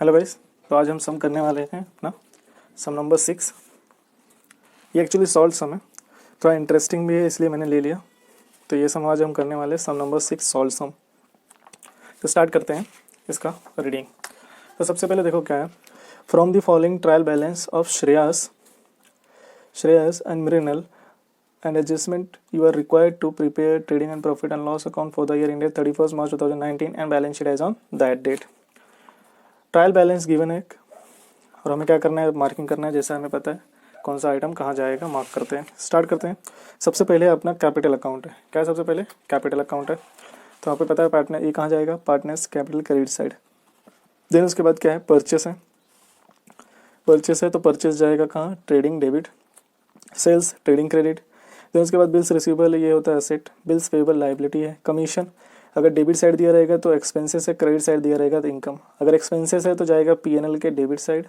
Hello guys. तो आज हम सम करने वाले हैं अपना सम नंबर 6। ये एक्चुअली सॉल्व सम है, थोड़ा इंटरेस्टिंग भी है इसलिए मैंने ले लिया। तो ये सम आज हम करने वाले हैं सम नंबर 6 सॉल्व सम। तो स्टार्ट करते हैं इसका रीडिंग। तो सबसे पहले देखो क्या है। From the following trial balance of Shreyas and Mrinal and adjustment you are required to prepare trading and profit and loss account for the year ended 31st March 2019 and balance sheet as on that date. Trial balance given है और हमें क्या करना है, marking करना है। जैसा हमें पता है कौन सा आइटम कहाँ जाएगा, मार्क करते हैं। स्टार्ट करते हैं। सबसे पहले अपना कैपिटल अकाउंट है। क्या है सबसे पहले? कैपिटल अकाउंट है। तो यहाँ पे पता है पार्टनर ये कहाँ जाएगा, partners capital credit side. Then उसके बाद क्या है, परचेस है। परचेस है तो परचेस जाएगा कहाँ, trading debit. Sales trading credit. Then उसके बाद बिल्स रिसीवेबल, ये होता है एसेट। बिल्स पेबल लाइबिलिटी है। कमीशन अगर डेबिट साइड दिया रहेगा तो एक्सपेंसेस है, क्रेडिट साइड दिया रहेगा तो इनकम। अगर एक्सपेंसेस है तो जाएगा पीएनएल के डेबिट साइड।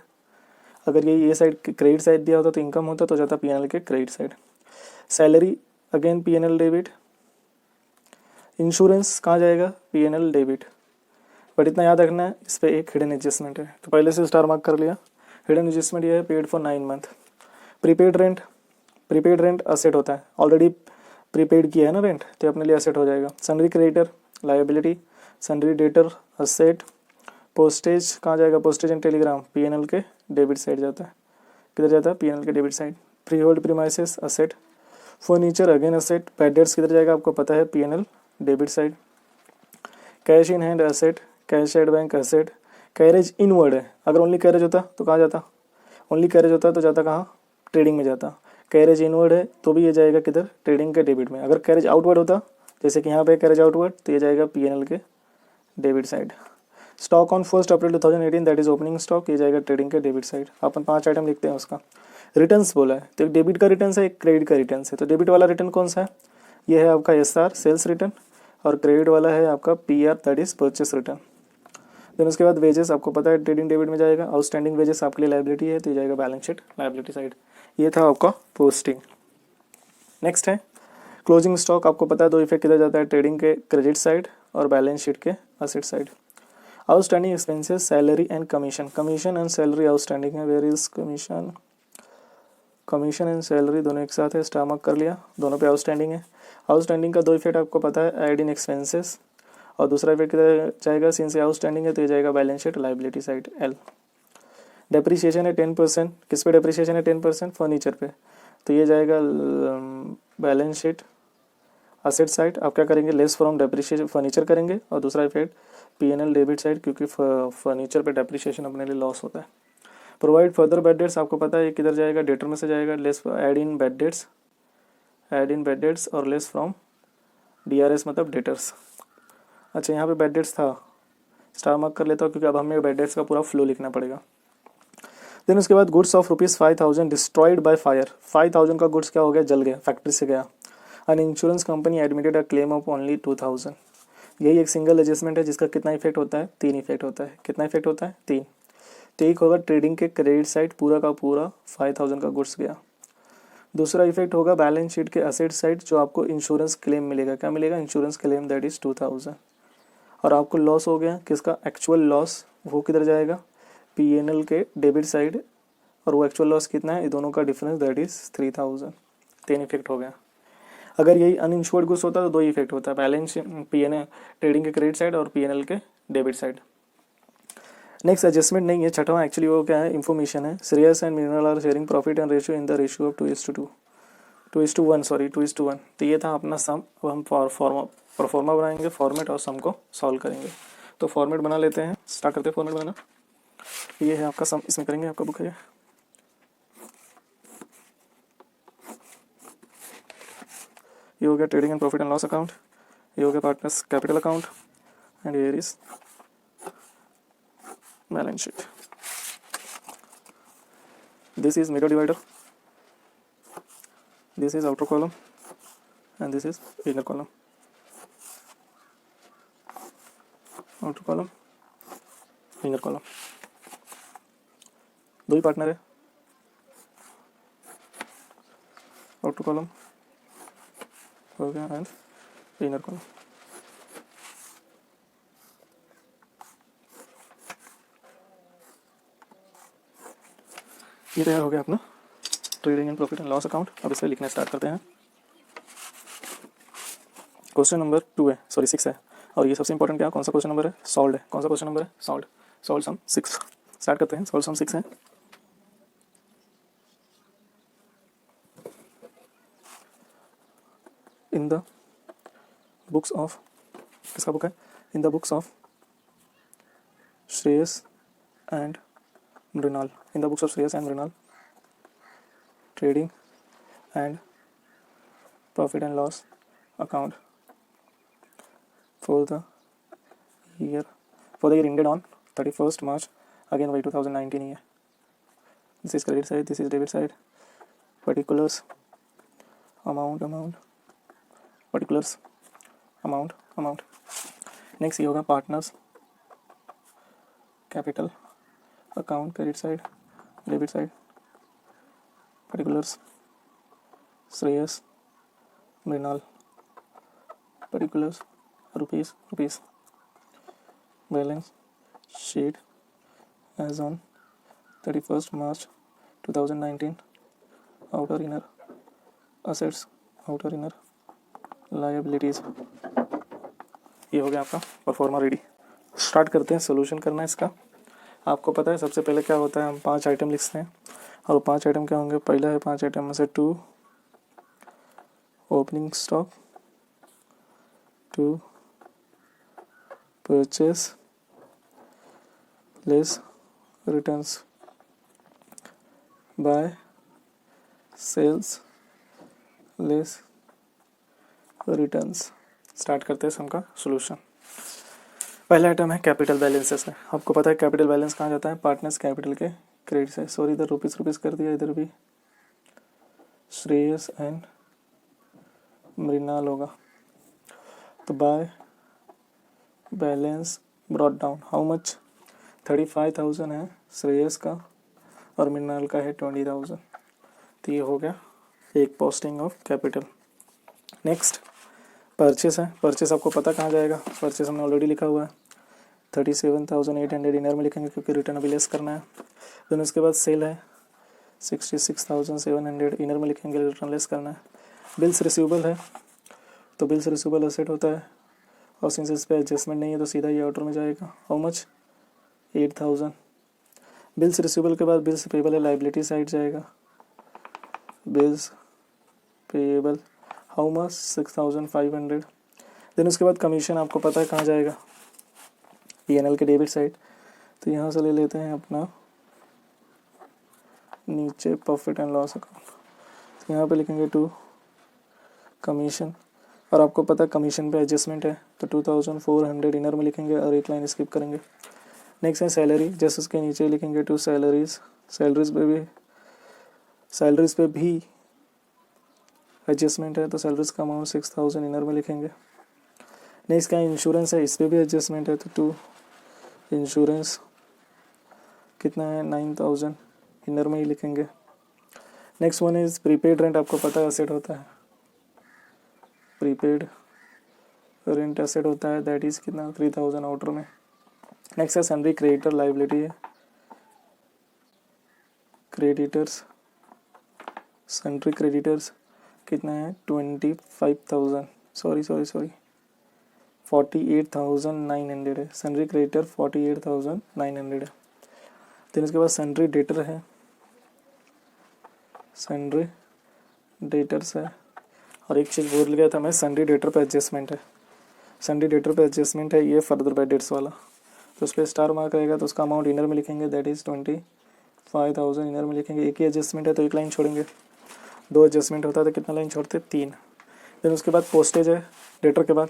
अगर ये साइड क्रेडिट साइड दिया होता तो इनकम होता तो जाता पीएनएल के credit side. Salary again PNL debit. Insurance कहाँ जाएगा, पीएनएल डेबिट। बट इतना याद रखना है इस पर एक हिडन एडजस्टमेंट है, तो पहले से स्टार मार्क कर लिया। हिडन एडजस्टमेंट ये है, paid for 9 month. Prepaid rent, prepaid rent asset होता है, ऑलरेडी प्रीपेड किया है ना रेंट, तो अपने लिए असेट हो जाएगा। सनरी creditor liability, सनरी debtor asset. Postage कहाँ जाएगा, पोस्टेज एंड टेलीग्राम पीएनएल के डेबिट साइड जाता है। किधर जाता है, पीएनएल के debit side. Free hold premises asset. Furniture again asset. Bad debts किधर जाएगा, आपको पता है PNL debit side. Cash in hand asset, cash at bank asset. Carriage inward है, अगर ओनली कैरेज होता तो कहाँ जाता, ओनली कैरेज होता तो जाता कहाँ, ट्रेडिंग में जाता। कैरेज इनवर्ड है तो भी ये जाएगा किधर, ट्रेडिंग के डेबिट में। अगर कैरेज आउटवर्ड होता, जैसे कि यहाँ पे कैरेज आउटवर्ड, तो ये जाएगा पीएनएल के debit side. Stock on 1 April 2018 that is opening stock, ये जाएगा ट्रेडिंग के डेबिट साइड। अपन 5 आइटम लिखते हैं उसका। रिटर्न्स बोला है तो एक डेबिट का रिटर्न है, एक क्रेडिट का रिटर्न है। तो डेबिट वाला रिटर्न कौन सा है, ये है आपका एसआर सेल्स रिटर्न, और क्रेडिट वाला है आपका PR that is purchase return. Then उसके बाद वेजेस आपको पता है ट्रेडिंग डेबिट में जाएगा। आउटस्टैंडिंग वेजेस आपके लिए लायबिलिटी है तो ये जाएगा बैलेंस शीट लायबिलिटी साइड। ये था आपका पोस्टिंग। नेक्स्ट है क्लोजिंग स्टॉक। आपको पता है दो इफेक्ट किधर जाता है, ट्रेडिंग के क्रेडिट साइड और बैलेंस शीट के asset side. Outstanding expenses salary and commission, commission and salary outstanding है। Where is commission, commission and salary दोनों एक साथ है, स्टार मार्क कर लिया, दोनों पे आउटस्टैंडिंग है। आउटस्टैंडिंग का दो इफेक्ट आपको पता है, ऐड इन एक्सपेंसेस, और दूसरा इफेक्ट किधर जाएगा, सिंस ये आउटस्टैंडिंग है तो ये जाएगा balance sheet liability side L. Depreciation है 10%, किस पे डेप्रिसिएशन है 10%, फर्नीचर पे, तो ये जाएगा बैलेंस शीट असेट साइड। आप क्या करेंगे, लेस फ्रॉम डेप्रिसिएशन फर्नीचर करेंगे, और दूसरा इफेक्ट पीएनएल डेबिट साइड, क्योंकि फर्नीचर पे डेप्रिसिएशन अपने लिए लॉस होता है। प्रोवाइड फर्दर बैड डेट्स, आपको पता है ये किधर जाएगा, डेटर में से जाएगा। Less add in bad debts, add in bad debts, और लेस फ्रॉम डीआरएस मतलब डेटर्स। अच्छा यहाँ पे बैड डेट्स था, स्टार मार्क कर लेता हूँ क्योंकि अब हमें बैड डेट्स का पूरा फ्लो लिखना पड़ेगा। देन उसके बाद goods of ₹5,000 destroyed by fire. 5,000 का गुड्स क्या हो गया, जल गया, फैक्ट्री से गया। An insurance company admitted a claim of only 2,000। यही एक सिंगल एडजस्टमेंट है जिसका कितना इफेक्ट होता है, 3 इफेक्ट होता है। कितना इफेक्ट होता है, 3। तो एक होगा ट्रेडिंग के क्रेडिट साइड, पूरा का पूरा 5,000 का गुड्स गया। दूसरा इफेक्ट होगा बैलेंस शीट के असेट साइड, जो आपको इंश्योरेंस क्लेम मिलेगा। क्या मिलेगा, इंश्योरेंस क्लेम दैट इज 2,000। और आपको लॉस हो गया, किसका, एक्चुअल लॉस, वो किधर जाएगा, पीएनएल के डेबिट साइड। और वो एक्चुअल लॉस कितना है, ये दोनों का डिफरेंस दैट इज 3,000। 3 इफेक्ट हो गया। अगर यही अनइंश्योर्ड गुड्स होता तो 2 इफेक्ट होता है, बैलेंस पीएनएल ट्रेडिंग के क्रेडिट साइड और पीएनएल के डेबिट साइड। नेक्स्ट एडजस्टमेंट नहीं है, छठवां एक्चुअली वो क्या है, इन्फॉर्मेशन है। Shreyas and Mrinal are sharing profit and ratio in the ratio of 2:1 sorry 2:1। तो ये था अपना सम। अब हम प्रोफॉर्मा बनाएंगे, फॉर्मेट और सम को सॉल्व करेंगे। तो फॉर्मेट बना लेते हैं, स्टार्ट करते हैं फॉर्मेट बनाना। ये है आपका सम, इसमें करेंगे, आपका बुक है। ये हो गया trading and profit and loss account, ये हो गया partners capital account, and here is balance sheet. This is mirror divider, this is outer column, and this is inner column. outer column, inner column, दो ही partner है। outer column हो गया and inner column। ये तैयार हो गया अपना trading and profit and loss account. अब इस पर लिखना स्टार्ट करते हैं। क्वेश्चन नंबर 2 है, सॉरी 6 है, और ये सबसे इंपॉर्टेंट क्या, कौन सा क्वेश्चन नंबर है, सॉल्व है। कौन सा क्वेश्चन नंबर है, सॉल्व। सॉल्व सम 6 स्टार्ट करते हैं। सॉल्व सम 6 है। इन द बुक्स ऑफ, किसका बुक है, in the books of Shreyas and Mrinal, in the books of Shreyas and Mrinal trading and profit and loss account for the year ended on 31st March, again by 2019 year. This is credit side, this is debit side. Particulars amount particulars amount. Next ये होगा partners capital account, credit side, debit side. Particulars Shreyas Mrinal, particulars rupees. Balance sheet as on 31st March 2019. Outer inner assets, outer inner liabilities. ये हो गया आपका pro forma ready. Start करते हैं, solution करना है इसका। आपको पता है सबसे पहले क्या होता है, हम 5 आइटम लिखते हैं, और 5 आइटम क्या होंगे, पहला है 5 आइटम में से 2 opening stock, 2 purchase less returns, buy sales less returns। Start करते हैं सम का सोल्यूशन। पहला आइटम है कैपिटल बैलेंसेस है। आपको पता है कैपिटल बैलेंस कहाँ जाता है, पार्टनर्स कैपिटल के क्रेडिट से। सॉरी इधर रुपीस कर दिया, इधर भी श्रेयस एंड मृणाल होगा। तो by balance brought down how much, 35,000 है श्रेयस का और मृणाल का है 20,000। तो ये हो गया एक posting of capital. Next purchase है। परचेस आपको पता कहाँ जाएगा, परचेस हमने ऑलरेडी लिखा हुआ है, 37,800 इनर में लिखेंगे क्योंकि रिटर्न अभी लेस करना है। देन उसके बाद सेल है 66,700 इनर में लिखेंगे, रिटर्न लेस करना है। बिल्स रिसीवेबल है, तो बिल्स रिसीवेबल असेट होता है, और सिंस इस पे एडजस्टमेंट नहीं है तो सीधा ये आउटर में जाएगा। How much, 8,000। बिल्स रिसीवेबल के बाद बिल्स पेबल है, लाइबिलिटी साइड जाएगा, bills payable how much, 6,500। Then उसके बाद कमीशन आपको पता है कहाँ जाएगा, P&L के डेबिट साइड। तो यहाँ से ले लेते हैं अपना नीचे प्रॉफिट एंड लॉस अकाउंट, तो यहाँ पे लिखेंगे 2 कमीशन, और आपको पता है कमीशन पे एडजस्टमेंट है तो 2,400 इनर में लिखेंगे और एक लाइन स्किप करेंगे। नेक्स्ट है सैलरी, जैसे उसके नीचे लिखेंगे 2 सैलरीज, सैलरीज पे भी एडजस्टमेंट है तो सैलरीज का अमाउंट 6,000 इनर में लिखेंगे। नेक्स्ट क्या इंश्योरेंस है, इस पर भी एडजस्टमेंट है तो 2 इंश्योरेंस कितना है 9,000 इनर में ही लिखेंगे। Next one is prepaid rent, आपको पता है एसेट होता है, प्रीपेड रेंट एसेट होता है, दैट इज कितना 3,000 आउटर में। नेक्स्ट है सन्ड्री क्रेडिटर लाइबिलिटी है, क्रेडिटर्स सन्ड्री क्रेडिटर्स कितना है 25,000, सॉरी 48,900 है, सन्ड्री क्रेडिटर 48,900 है। देन उसके बाद सन्ड्री डेटर है, सन्ड्री डेटर्स है, और एक चीज़ भूल गया था मैं, सन्ड्री डेटर पे एडजस्टमेंट है, सन्ड्री डेटर पे एडजस्टमेंट है ये फर्दर बाय डेट्स वाला, तो उस पर स्टार मार्क रहेगा तो उसका अमाउंट इनर में लिखेंगे, दैट इज़ 25,000 इनर में लिखेंगे। एक ही एडजस्टमेंट है तो एक लाइन छोड़ेंगे, 2 एडजस्टमेंट होता है तो कितना लाइन छोड़ते 3। देन उसके बाद पोस्टेज है, डेटर के बाद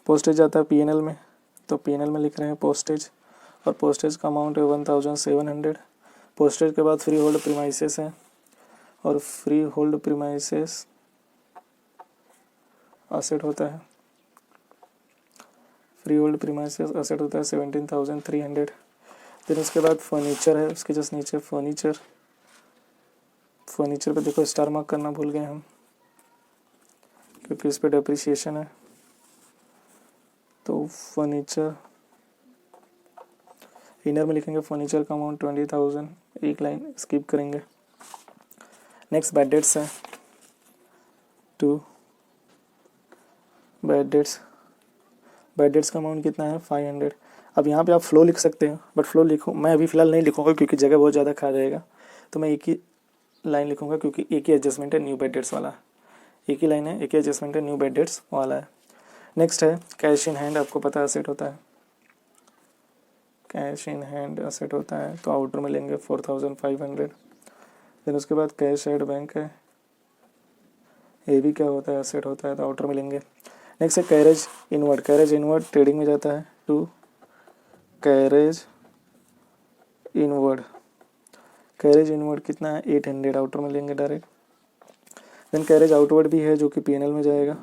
पोस्टेज जाता है P&L में, तो P&L में लिख रहे हैं पोस्टेज, और पोस्टेज का अमाउंट है 1,700। पोस्टेज के बाद फ्री होल्ड प्रीमाइसेस है, और फ्री होल्ड प्रीमाइसेस असेट होता है, फ्री होल्ड प्रीमाइसेस असेट होता है 17,300। देन उसके बाद फर्नीचर है, उसके जस्ट नीचे फर्नीचर पे देखो स्टार मार्क करना भूल गए हम क्योंकि इस पे डेप्रिसिएशन है, तो फर्नीचर इनर में लिखेंगे फर्नीचर का अमाउंट 20,000, एक लाइन स्किप करेंगे। नेक्स्ट बैड डेट्स है 2, बैड डेट्स का अमाउंट कितना है 500। अब यहाँ पे आप फ्लो लिख सकते हैं, बट फ्लो लिखो मैं अभी फ़िलहाल नहीं लिखूँगा क्योंकि जगह बहुत ज़्यादा खा जाएगा, तो मैं एक ही लाइन लिखूँगा क्योंकि एक ही एडजस्टमेंट है न्यू बैड डेट्स वाला, एक ही लाइन है, एक ही एडजस्टमेंट है न्यू बैड डेट्स वाला है। नेक्स्ट है कैश इन हैंड, आपको पता है असेट होता है, कैश इन हैंड असेट होता है, तो आउटर में लेंगे 4,500। देन उसके बाद कैश एट बैंक है, ये भी क्या होता है असेट होता है, तो आउटर में लेंगे। नेक्स्ट है कैरेज इनवर्ड ट्रेडिंग में जाता है 2, कैरेज इनवर्ड कितना है 800, आउटर में लेंगे डायरेक्ट। देन कैरेज आउटवर्ड भी है जो कि पीएनएल में जाएगा,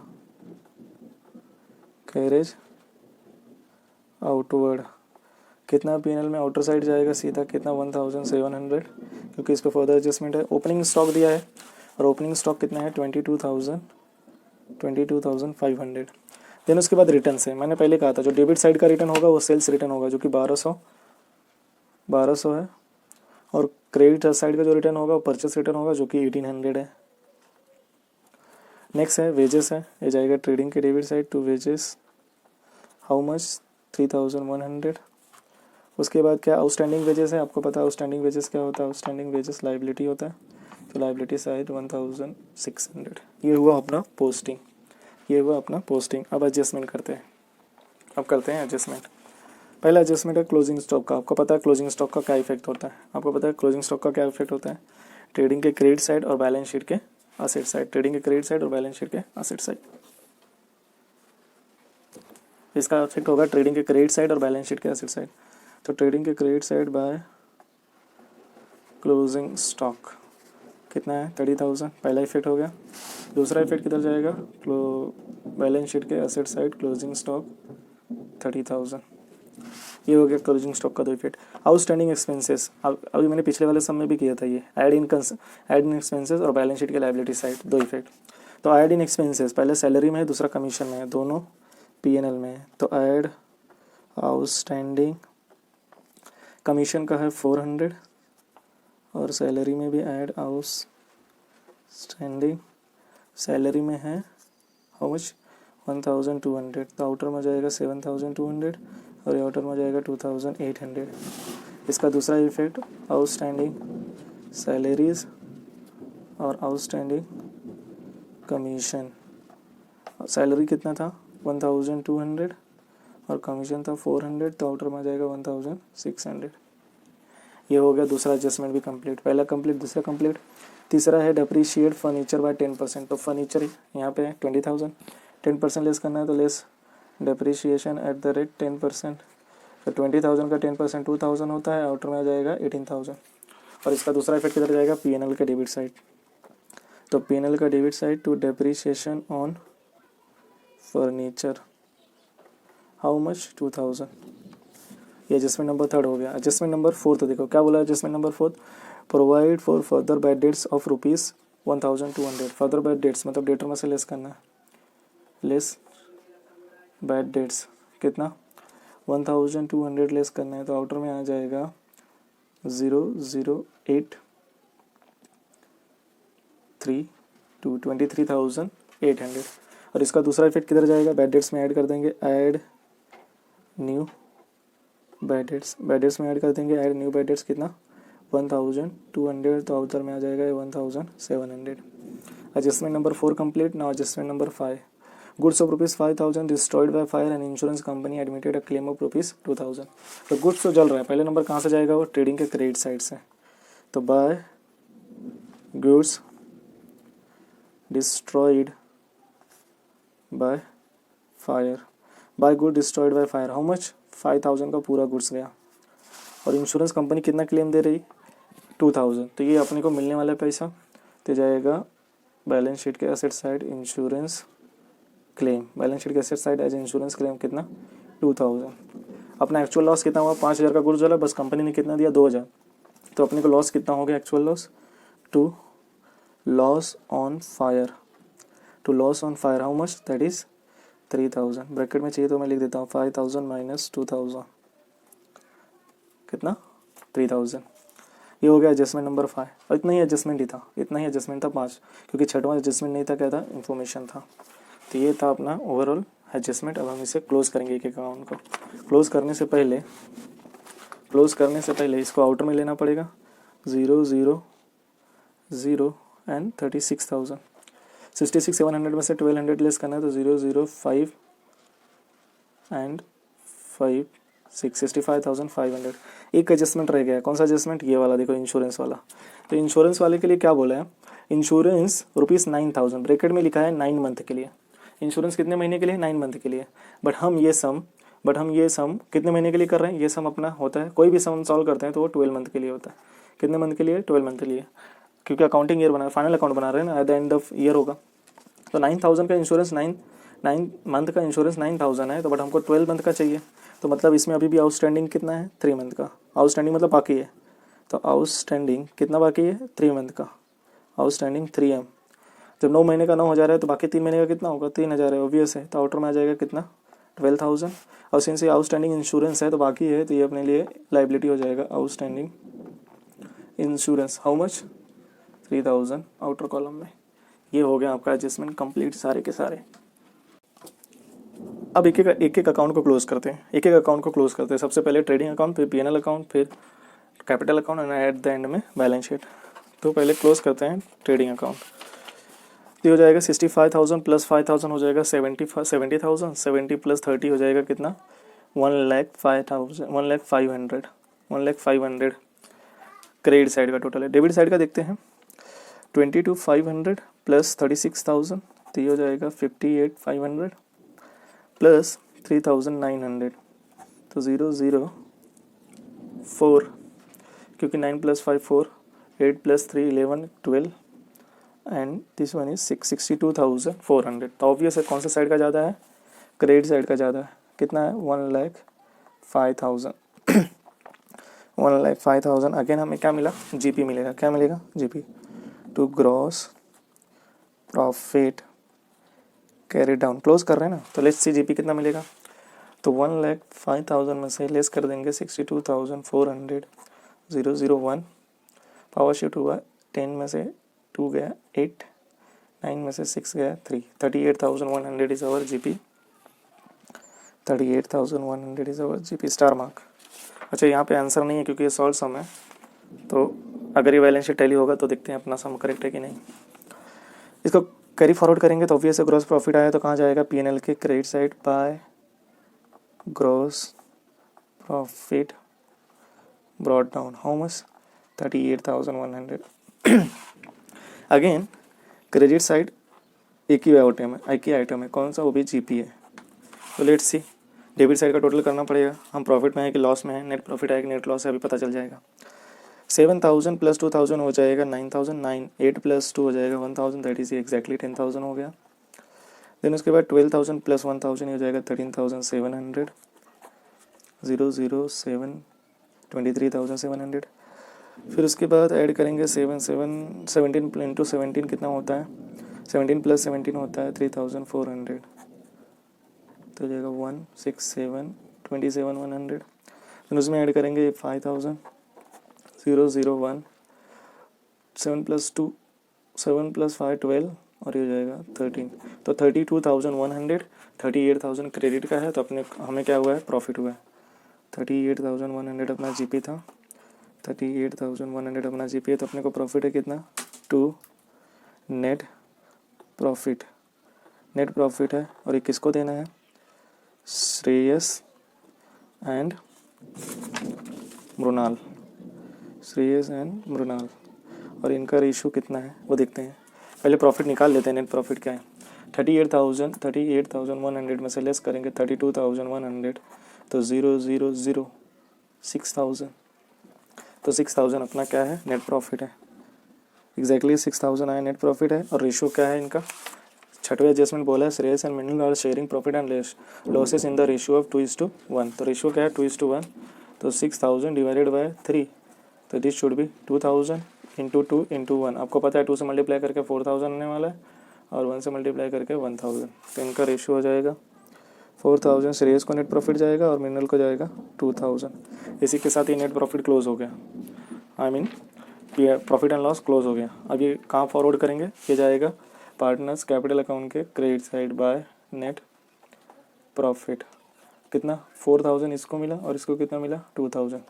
कैरेज आउटवर्ड कितना पीएनएल में आउटर साइड जाएगा सीधा, कितना 1,700, क्योंकि इस पर फर्दर एडजस्टमेंट है। ओपनिंग स्टॉक दिया है और ओपनिंग स्टॉक कितना है 22,500। देन उसके बाद रिटर्न है, मैंने पहले कहा था जो डेबिट साइड का रिटर्न होगा वो सेल्स रिटर्न होगा जो कि 1200 है, और क्रेडिट साइड का जो रिटर्न होगा वो परचेस रिटर्न होगा जो कि 1800 है। नेक्स्ट है वेजेस है, ये जाएगा ट्रेडिंग के debit side to wages, how much 3,100। उसके बाद क्या आउटस्टैंडिंग वेजेस है, आपको पता है आउटस्टैंडिंग वेजेस क्या होता है, आउटस्टैंडिंग वेजेस लाइबिलिटी होता है, तो लाइबिलिटी साइड 1,600। ये हुआ अपना पोस्टिंग, अब एडजस्टमेंट करते हैं, एडजस्टमेंट। पहला एडजस्टमेंट है क्लोजिंग स्टॉक का। आपको पता है क्लोजिंग स्टॉक का क्या इफेक्ट होता है, ट्रेडिंग के क्रेडिट साइड और बैलेंस शीट के असेट साइड, इसका इफेक्ट होगा ट्रेडिंग के क्रेडिट साइड और बैलेंस शीट के एसेट साइड। तो ट्रेडिंग के credit side by closing stock कितना है 30,000, पहला इफेक्ट हो गया। दूसरा इफेक्ट किधर जाएगा, बैलेंस शीट के एसेट साइड क्लोजिंग स्टॉक 30,000, ये हो गया क्लोजिंग स्टॉक का 2 इफेक्ट। आउटस्टैंडिंग एक्सपेंसेस, अभी मैंने पिछले वाले सम में भी किया था, ये ऐड इन एक्सपेंसेस और बैलेंस शीट के लायबिलिटी साइड 2 इफेक्ट। तो ऐड इन एक्सपेंसेस पहले सैलरी में है, दूसरा कमीशन में है, दोनों पीएनएल में है, तो ऐड आउटस्टैंडिंग, कमीशन का है 400 और सैलरी में भी ऐड आउटस्टैंडिंग, सैलरी में है हाउ मच 1,200, तो आउटर में जाएगा 7,200 और आउटर में जाएगा 2,800। इसका दूसरा इफेक्ट आउटस्टैंडिंग सैलरीज और आउटस्टैंडिंग कमीशन, सैलरी कितना था 1,200 और कमीशन था 400, तो आउटर में जाएगा 1,600। ये हो गया दूसरा एडजस्टमेंट भी कंप्लीट, पहला कंप्लीट, दूसरा कंप्लीट। तीसरा है डेप्रीशिएट फर्नीचर बाय 10%, तो फर्नीचर यहाँ पे 20,000, 10% लेस करना है तो less depreciation at the rate 10%, तो 20,000 का 10% 2,000 होता है, आउटर में आ जाएगा 18,000। और इसका दूसरा इफेक्ट किधर जाएगा पीएनएल के डेबिट साइड, तो पीएनएल का debit side to depreciation on furniture how much 2,000। ये एडजस्टमेंट नंबर 3 हो गया। एडजस्टमेंट नंबर 4 तो देखो क्या बोला adjustment number 4, provide for further bad debts of ₹1,200। Further bad debts मतलब डेटर में से लेस करना है, लेस बैड डेट्स कितना 1,200 लेस करना है, तो आउटर में आ जाएगा 0,083 to 23,800। और इसका दूसरा इफेक्ट किधर जाएगा, बैड डेट्स में ऐड कर देंगे, ऐड न्यू बैड डेट्स में ऐड कर देंगे, ऐड न्यू बैड डेट्स कितना 1,200, तो आउटर में आ जाएगा 1,700। Adjustment number 4 complete. Now adjustment number 5, goods of ₹5,000 destroyed by fire and insurance company admitted a claim of ₹2,000। तो गुड्स तो जल रहा है, पहले नंबर कहाँ से जाएगा, वो ट्रेडिंग के क्रेडिट साइड से, तो by goods destroyed by fire, by good destroyed by fire how much 5,000 का पूरा गुड्स गया, और इंश्योरेंस कंपनी कितना क्लेम दे रही 2,000, तो ये अपने को मिलने वाला पैसा तो जाएगा बैलेंस शीट के asset side insurance claim, balance sheet के asset side as insurance claim कितना 2,000। अपना एक्चुअल लॉस कितना हुआ 5,000 का गुड्स वाला, बस कंपनी ने कितना दिया 2,000, तो अपने को लॉस कितना हो गया actual loss to loss on fire how much that is 3,000। Bracket में चाहिए तो मैं लिख देता हूँ 5,000 माइनस 2,000, कितना 3000। ये हो गया एडजस्टमेंट नंबर 5 और इतना ही एडजस्टमेंट ही था, इतना ही एडजस्टमेंट था 5, क्योंकि छठवां एडजस्टमेंट नहीं था, क्या था, इन्फॉर्मेशन था। तो ये था अपना ओवरऑल एडजस्टमेंट। अब हम इसे क्लोज करेंगे एक अकाउंट को। क्लोज करने से पहले इसको आउटर में लेना पड़ेगा 0 0 0 एंड 36,000। 66,700 में से 1200 लेस करना है तो 0 0 5 एंड 5 6 65,500। एक एडजस्टमेंट रह गया, कौन सा एडजस्टमेंट, ये वाला देखो, इंश्योरेंस वाला। तो इंश्योरेंस वाले के लिए क्या बोला है, इंश्योरेंस ₹9,000 ब्रैकेट में लिखा है 9 मंथ के लिए। इंश्योरेंस कितने महीने के लिए, 9 मंथ के लिए। बट हम ये सम कितने महीने के लिए कर रहे हैं, ये सम अपना होता है, कोई भी सम सॉल्व करते हैं तो वो 12 मंथ के लिए होता है। कितने मंथ के लिए, 12 मंथ के लिए, क्योंकि अकाउंटिंग ईयर बना, फाइनल अकाउंट बना रहे हैं ना, at the end of year होगा। तो 9,000 का इंश्योरेंस, 9 मंथ का इंश्योरेंस 9,000 है, तो बट हमको 12 मंथ का चाहिए। तो मतलब इसमें अभी भी आउटस्टैंडिंग कितना है, 3 मंथ का आउटस्टैंडिंग, मतलब बाकी है। तो आउटस्टैंडिंग कितना बाकी है, 3 मंथ का आउटस्टैंडिंग 3M। जब 9 महीने का 9,000 है तो बाकी 3 महीने का कितना होगा, 3,000 है, ऑब्वियस है। तो आउटर में आ जाएगा कितना, 12,000। और सिंस ये आउटस्टैंडिंग इंश्योरेंस है तो बाकी है, तो ये अपने लिए लाइबिलिटी हो जाएगा, outstanding insurance how much, 3,000 outer column में। ये हो गया आपका एडजस्टमेंट कंप्लीट सारे के सारे। अब एक एक अकाउंट को क्लोज करते हैं। सबसे पहले ट्रेडिंग अकाउंट, फिर P&L अकाउंट, फिर capital account and at the end में बैलेंस शीट। तो पहले क्लोज करते हैं ट्रेडिंग अकाउंट। ये हो जाएगा 65,000 प्लस 5,000 हो जाएगा 70,000। 70 प्लस 30 हो जाएगा कितना, 1,05,000 क्रेडिट साइड का टोटल है। डेबिट साइड का देखते हैं, 22,500 प्लस 36,000, तो ये हो जाएगा 58,500 प्लस 3,900, तो 0 0 4, क्योंकि 9 plus 5 4, 8 plus 3 11 12 and this one is 62,400। तो ऑब्वियस है कौन सा साइड का ज़्यादा है, क्रेडिट साइड का ज़्यादा है। कितना है, 1,05,000 1,05,000। अगेन हमें क्या मिला, GP मिलेगा। क्या मिलेगा, GP to gross profit carry down. Close कर रहे हैं ना, तो लेट्स सी GP कितना मिलेगा। तो 1,05,000 में से लेस कर देंगे 62,400, 0 0 1, पावर शिफ्ट हुआ 10 में से 2 गया 8, 9 में से 6 गया 3, 38,100 is our GP। 38,100 is our GP star mark. अच्छा, यहाँ पे आंसर नहीं है क्योंकि ये सॉल्व सम है, तो अगर ये बैलेंस शीट टैली होगा तो देखते हैं अपना सम करेक्ट है कि नहीं। इसको कैरी फॉरवर्ड करेंगे तो ऑब्वियस ग्रॉस प्रॉफिट आया तो कहाँ जाएगा, P&L के credit side by gross profit brought down how much, 38,100। Again credit side एक ही आइटम है, कौन सा, वो भी GP है। तो लेट्स सी, डेबिट साइड का टोटल करना पड़ेगा। हम प्रॉफिट में है कि लॉस में है, नेट प्रॉफिट है कि नेट लॉस है, अभी पता चल जाएगा। 7,000 प्लस 2,000 हो जाएगा 9,000, 8 प्लस 2 हो जाएगा 1,000, दैट इज एग्जैक्टली 10,000 हो गया। देन उसके बाद 12,000 प्लस 1,000 हो जाएगा 13,700, 0 0 7, 23,700। फिर उसके बाद ऐड करेंगे 17 इंटू 17 कितना होता है, 17 प्लस 17 होता है 3,400, तो हो जाएगा 167, 27,100। फिर उसमें ऐड करेंगे 5,000, 0 0 1, 7 प्लस 2, 7 प्लस 5 12, और ये हो जाएगा 13, तो 32,100। 38,000 क्रेडिट का है तो अपने हमें क्या हुआ है, प्रॉफिट हुआ है। 38,100 अपना GP था, 38,100 अपना GP है, तो अपने को प्रॉफिट है कितना, 2 नेट प्रॉफिट है। और ये किसको देना है, श्रेयस एंड मृणाल, और इनका रेशियो कितना है वो देखते हैं। पहले प्रॉफिट निकाल लेते हैं, नेट प्रॉफिट क्या है। 38,100 में से लेस करेंगे 32,100, तो 0 0 0 6,000, तो 6,000 अपना क्या है, नेट प्रॉफिट है। एग्जैक्टली 6,000 आया, नेट प्रॉफिट है। और रेशियो क्या है इनका, छठवें एडजस्टमेंट बोला है, Shreyas and Mrinal are sharing profit and losses in the ratio of 2:1। तो रेशियो क्या है, 2:1, तो 6,000 डिवाइडेड बाय 3, तो this should be 2,000 into 2 into 1। आपको पता है 2 से मल्टीप्लाई करके 4,000 आने वाला है और 1 से मल्टीप्लाई करके 1,000, तो इनका रेशियो हो जाएगा 4,000 श्रेयस को नेट प्रॉफिट जाएगा और मिनरल को जाएगा 2,000। इसी के साथ ये नेट प्रॉफिट क्लोज हो गया, आई मीन ये प्रॉफिट एंड लॉस क्लोज हो गया। अब ये कहाँ फॉरवर्ड करेंगे, ये जाएगा पार्टनर्स कैपिटल अकाउंट के credit side by net profit. कितना 4,000 इसको मिला और इसको कितना मिला 2,000।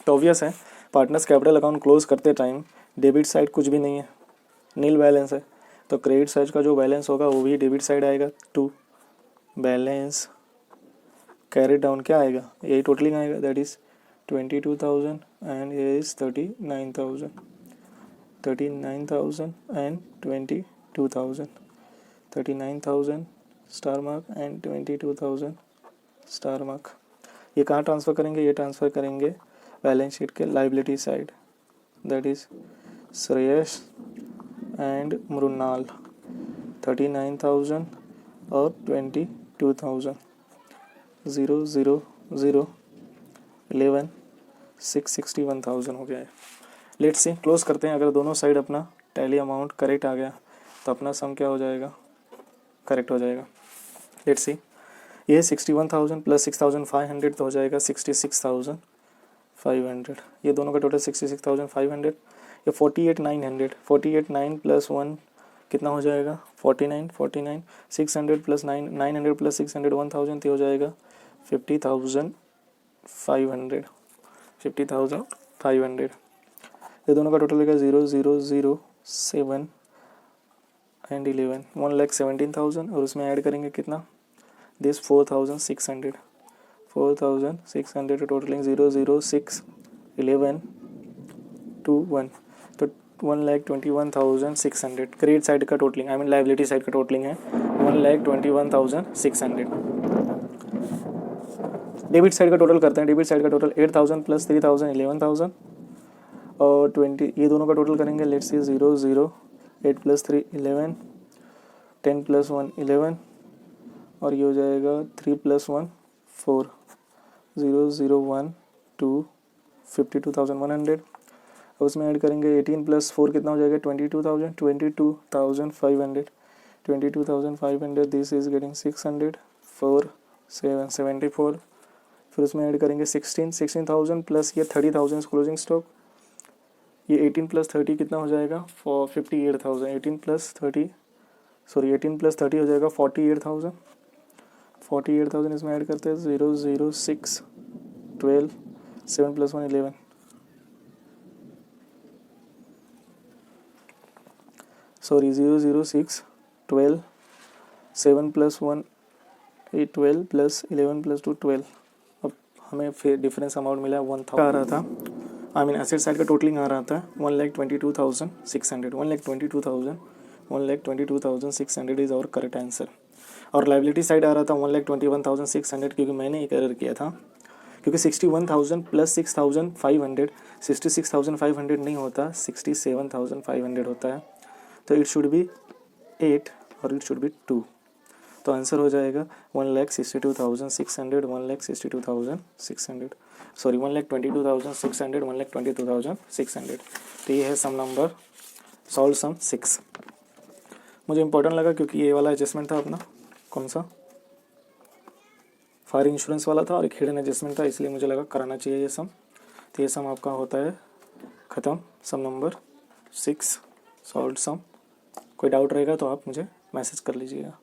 तो ऑब्वियस है पार्टनर्स कैपिटल अकाउंट क्लोज करते टाइम डेबिट साइड कुछ भी नहीं है, नील बैलेंस है, तो क्रेडिट साइड का जो बैलेंस होगा वो भी डेबिट साइड आएगा। 2 बैलेंस कैरी डाउन क्या आएगा, यही टोटलिंग आएगा, दैट इज़ 22,000 एंड ये is 39,000 and 22,000 39,000 star mark and 22,000 star mark. ये कहाँ ट्रांसफ़र करेंगे, ये ट्रांसफ़र करेंगे बैलेंस शीट के liability side, that is Shreyas and Mrinal 39,000 और 22,000 0 0 0 11 661,000 हो गया है। लेट्स सी क्लोज करते हैं। अगर दोनों साइड अपना टैली अमाउंट करेक्ट आ गया तो अपना सम क्या हो जाएगा, करेक्ट हो जाएगा। लेट्स सी ये 61,000 प्लस 6,500 तो हो जाएगा 66,500। ये दोनों का टोटल 66,500। ये 48,900 प्लस 1 कितना हो जाएगा 49 600 प्लस 900 प्लस 600 1,000 तो हो जाएगा 50,500। ये दोनों का टोटल होगा 0 0 0 7 एंड 11 1,17,000 और उसमें ऐड करेंगे कितना दिस 4,600 टोटलिंग 0 0 6 11 2 1 तो 1,21,600 क्रेडिट साइड का totalling, I mean liability side का टोटलिंग है 1,21,600। डेबिट साइड का टोटल करते हैं। डेबिट साइड का टोटल 8,000 प्लस 3,000 11,000 और 20, ये दोनों का टोटल करेंगे लेट्स से 0 0 8 प्लस 3 11 10 प्लस 1 11 और ये हो जाएगा 3 प्लस 1 4 0 0 1 2 52,100। और उसमें ऐड करेंगे 18 प्लस 4 कितना हो जाएगा 22,500 दिस इज गेटिंग 600 4 7 74। फिर उसमें ऐड करेंगे 16,000 प्लस ये 30,000 क्लोजिंग स्टॉक। ये 18 प्लस 30 कितना हो जाएगा 58,000। 18 प्लस 30 हो जाएगा 48,000 इसमें ऐड करते हैं 0 0 6 12 7 प्लस 1 11 0 0 6 12 7 प्लस 1 8 12 प्लस 11 प्लस 2 12। अब हमें फिर डिफरेंस अमाउंट मिला 1,000 आ रहा था, आई मीन एसेट साइड का टोटलिंग आ रहा था 1,22,600 1,22,600 इज़ आवर करेक्ट आंसर। और लाइबिलिटी साइड आ रहा था 1,21,600 क्योंकि मैंने एक एरर किया था, क्योंकि 61,000 प्लस 6,500 66,500 नहीं होता 67,500 होता है, तो इट शुड बी 8 और इट शुड बी 2। तो आंसर हो जाएगा 1,62,600 1,62,600 सॉरी 1,22,600 1,22,600। तो ये है सम नंबर सॉल्व सम 6। मुझे इंपॉर्टेंट लगा क्योंकि ये वाला एडजस्टमेंट था अपना, कौन सा फायर इंश्योरेंस वाला था और एक हिडन एडजस्टमेंट था, इसलिए मुझे लगा कराना चाहिए ये सम। तो ये सम आपका होता है ख़त्म, सम नंबर 6 सॉल्व सम। कोई डाउट रहेगा तो आप मुझे मैसेज कर लीजिएगा।